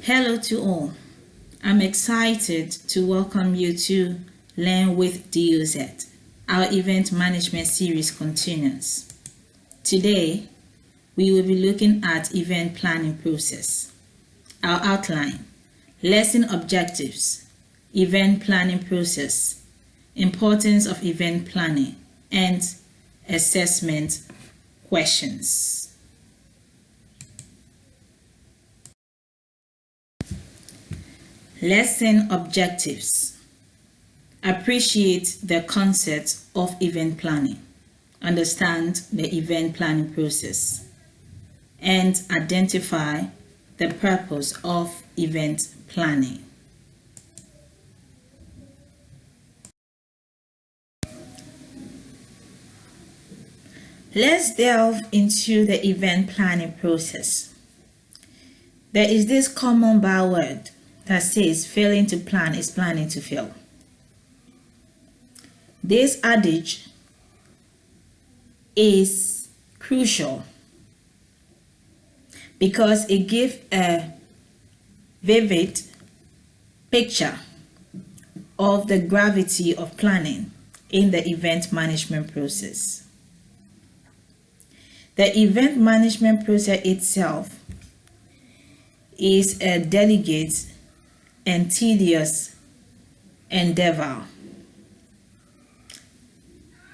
Hello to all. I'm excited to welcome you to Learn with DOZ. Our event management series continues. Today, we will be looking at event planning process. Our outline: lesson objectives, event planning process, importance of event planning, and assessment questions. Lesson objectives: appreciate the concept of event planning, understand the event planning process, and identify the purpose of event planning. Let's delve into the event planning process. There is this common byword that says failing to plan is planning to fail. This adage is crucial because it gives a vivid picture of the gravity of planning in the event management process. The event management process itself is a delicate and tedious endeavor.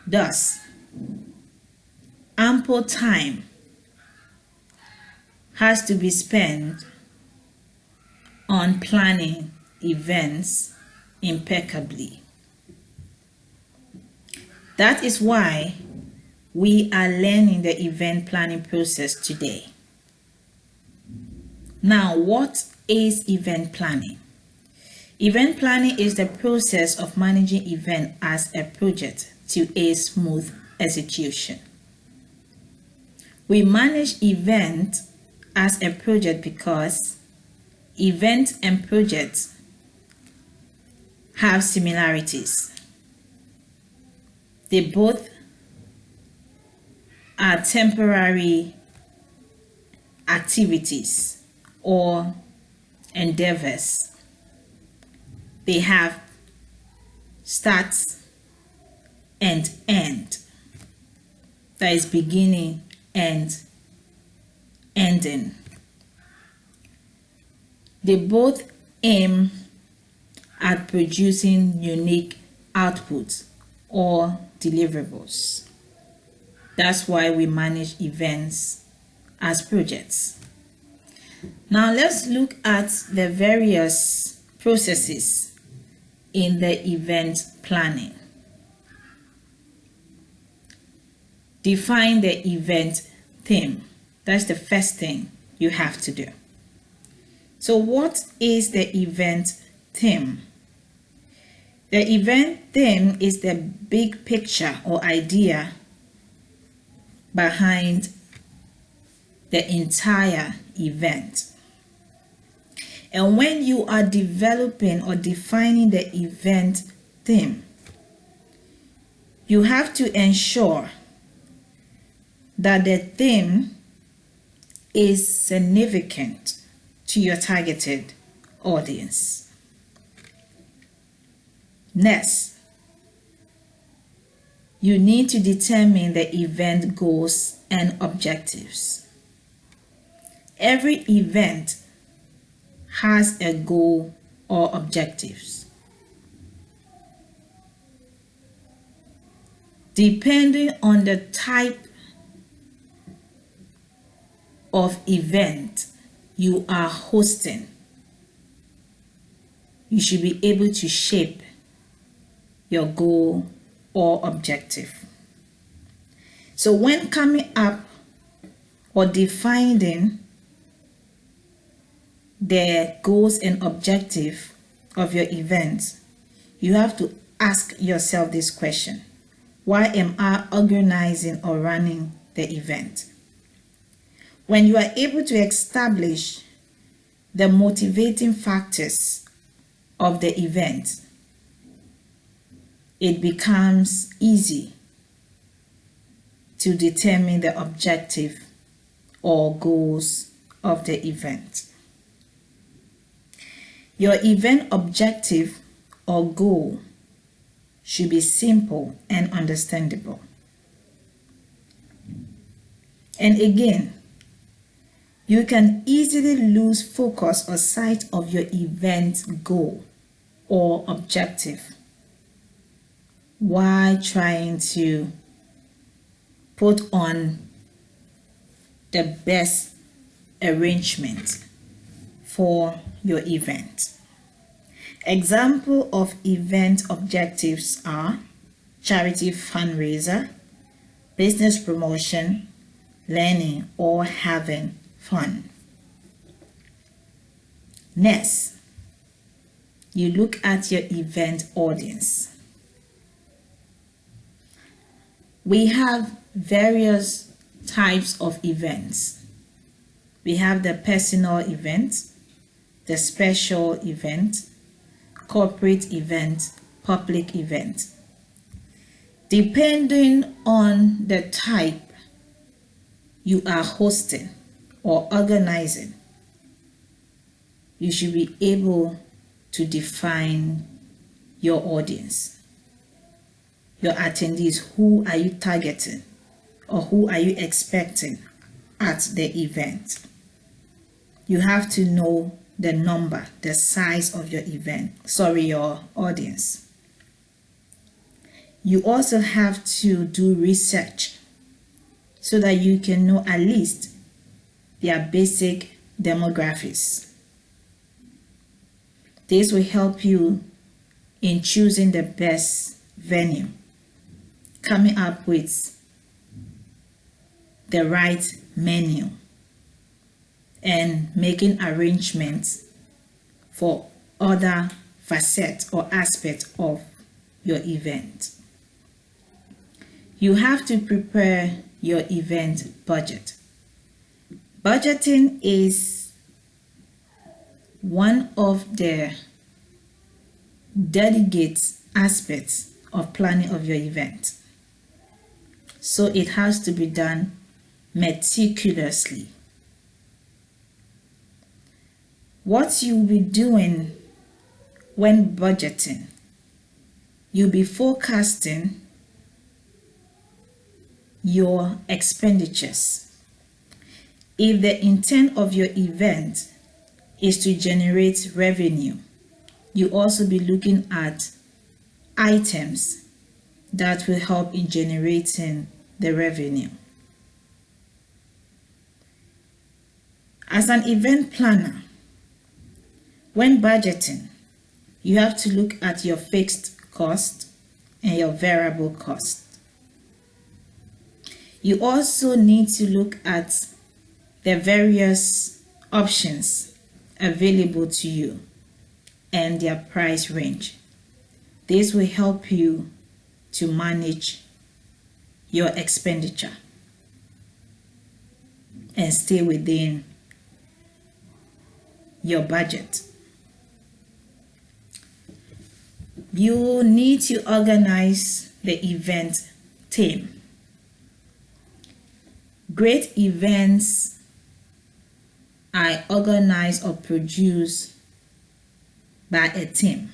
Thus, ample time has to be spent on planning events impeccably. That is why we are learning the event planning process today. Now, what is event planning? Event planning is the process of managing event as a project to a smooth execution. We manage event as a project because event and project have similarities. They both are temporary activities or endeavors. They have start and end, that is beginning and ending. They both aim at producing unique outputs or deliverables. That's why we manage events as projects. Now let's look at the various processes in the event planning. Define the event theme. That's the first thing you have to do. So what is the event theme? The event theme is the big picture or idea behind the entire event. And when you are developing or defining the event theme, you have to ensure that the theme is significant to your targeted audience. Next, you need to determine the event goals and objectives. Every event has a goal or objectives. Depending on the type of event you are hosting, you should be able to shape your goal or objective. So when coming up or defining the goals and objective of your event, you have to ask yourself this question: why am I organizing or running the event? When you are able to establish the motivating factors of the event, it becomes easy to determine the objective or goals of the event. Your event objective or goal should be simple and understandable. And again, you can easily lose focus or sight of your event goal or objective while trying to put on the best arrangement for your event. Example of event objectives are charity fundraiser, business promotion, learning, or having fun. Next, you look at your event audience. We have various types of events. We have the personal event, the special event, corporate event, public event. Depending on the type you are hosting or organizing, you should be able to define your audience, your attendees. Who are you targeting or who are you expecting at the event? You have to know the number, the size of your your audience. You also have to do research so that you can know at least their basic demographics. This will help you in choosing the best venue, coming up with the right menu, and making arrangements for other facets or aspects of your event. You have to prepare your event budget. Budgeting is one of the delicate aspects of planning of your event. So it has to be done meticulously. What you'll be doing when budgeting, you'll be forecasting your expenditures. If the intent of your event is to generate revenue, you also be looking at items that will help in generating the revenue. As an event planner, when budgeting, you have to look at your fixed cost and your variable cost. You also need to look at the various options available to you and their price range. This will help you to manage your expenditure and stay within your budget. You need to organize the event theme. Great events are organized or produced by a team.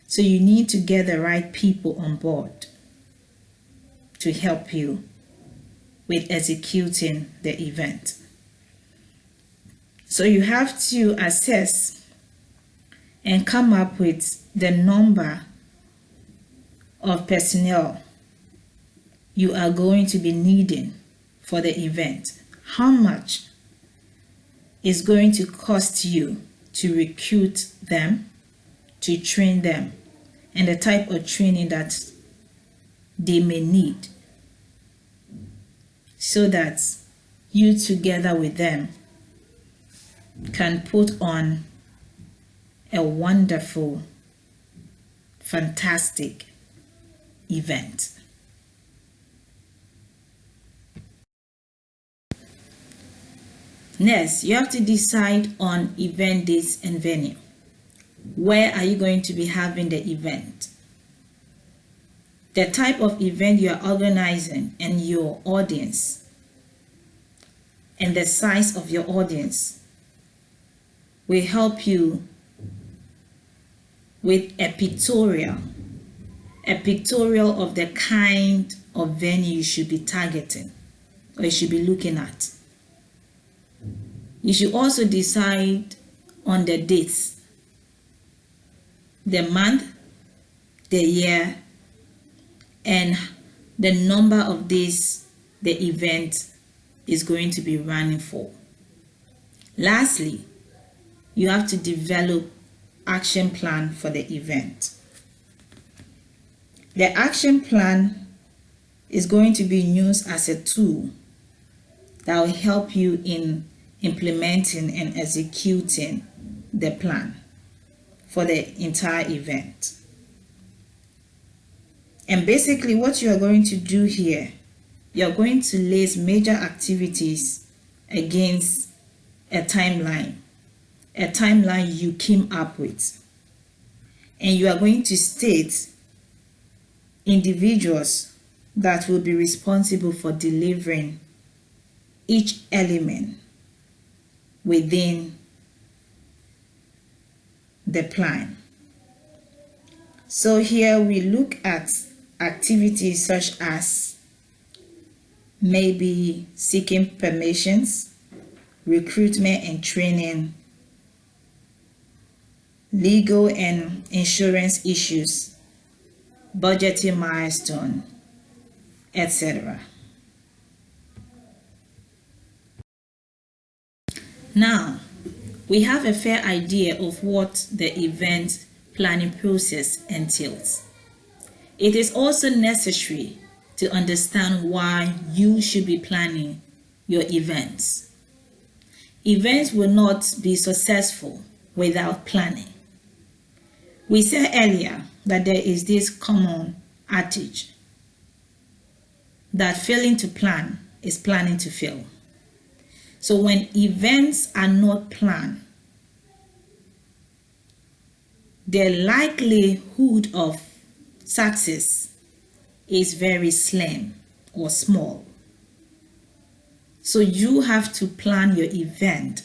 So you need to get the right people on board to help you with executing the event. So you have to assess and come up with the number of personnel you are going to be needing for the event. How much is going to cost you to recruit them, to train them, and the type of training that they may need, so that you together with them can put on a wonderful, fantastic event. Next, you have to decide on event dates and venue. Where are you going to be having the event? The type of event you are organizing and your audience and the size of your audience will help you with a pictorial of the kind of venue you should be targeting or you should be looking at. You should also decide on the dates, the month, the year, and the number of days the event is going to be running for. Lastly, you have to develop action plan for the event. The action plan is going to be used as a tool that will help you in implementing and executing the plan for the entire event. And basically what you are going to do here, you are going to list major activities against a timeline you came up with. And you are going to state individuals that will be responsible for delivering each element within the plan. So here we look at activities such as maybe seeking permissions, recruitment and training, legal and insurance issues, budgeting milestone, etc. Now, we have a fair idea of what the event planning process entails. It is also necessary to understand why you should be planning your events. Events will not be successful without planning. We said earlier that there is this common adage that failing to plan is planning to fail. So when events are not planned, the likelihood of success is very slim or small. So you have to plan your event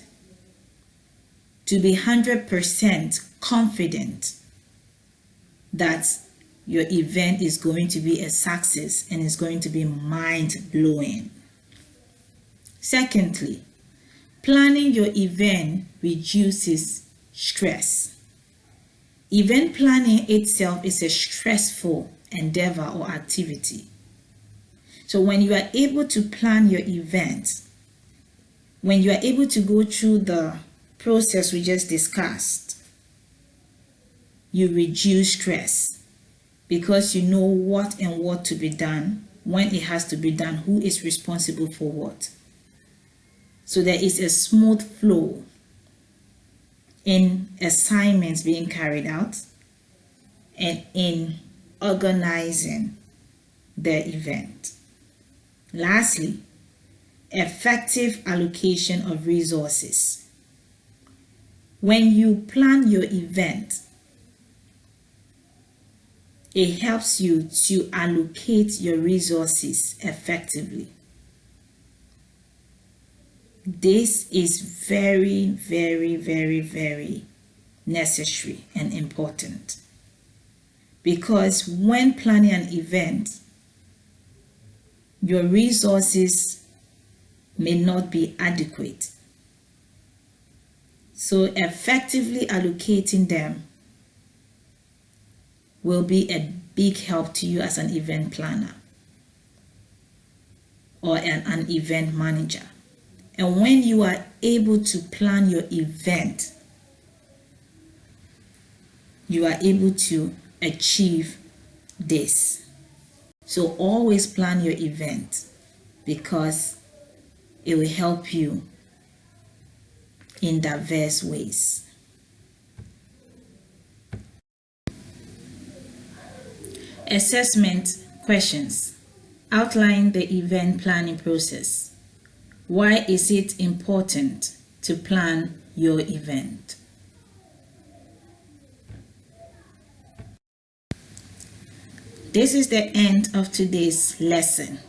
to be 100% confident that your event is going to be a success and is going to be mind-blowing. Secondly, planning your event reduces stress. Event planning itself is a stressful endeavor or activity. So when you are able to plan your event, when you are able to go through the process we just discussed, you reduce stress because you know what and what to be done, when it has to be done, who is responsible for what. So there is a smooth flow in assignments being carried out and in organizing the event. Lastly, effective allocation of resources. When you plan your event, it helps you to allocate your resources effectively. This is very, very, very, very necessary and important, because when planning an event, your resources may not be adequate. So effectively allocating them will be a big help to you as an event planner or an event manager. And when you are able to plan your event, you are able to achieve this. So always plan your event, because it will help you in diverse ways. Assessment questions. Outline the event planning process. Why is it important to plan your event? This is the end of today's lesson.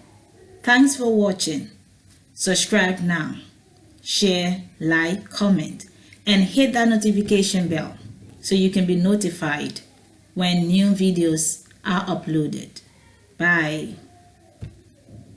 Thanks for watching. Subscribe now. Share, like, comment. and hit that notification bell so you can be notified when new videos are uploaded. Bye.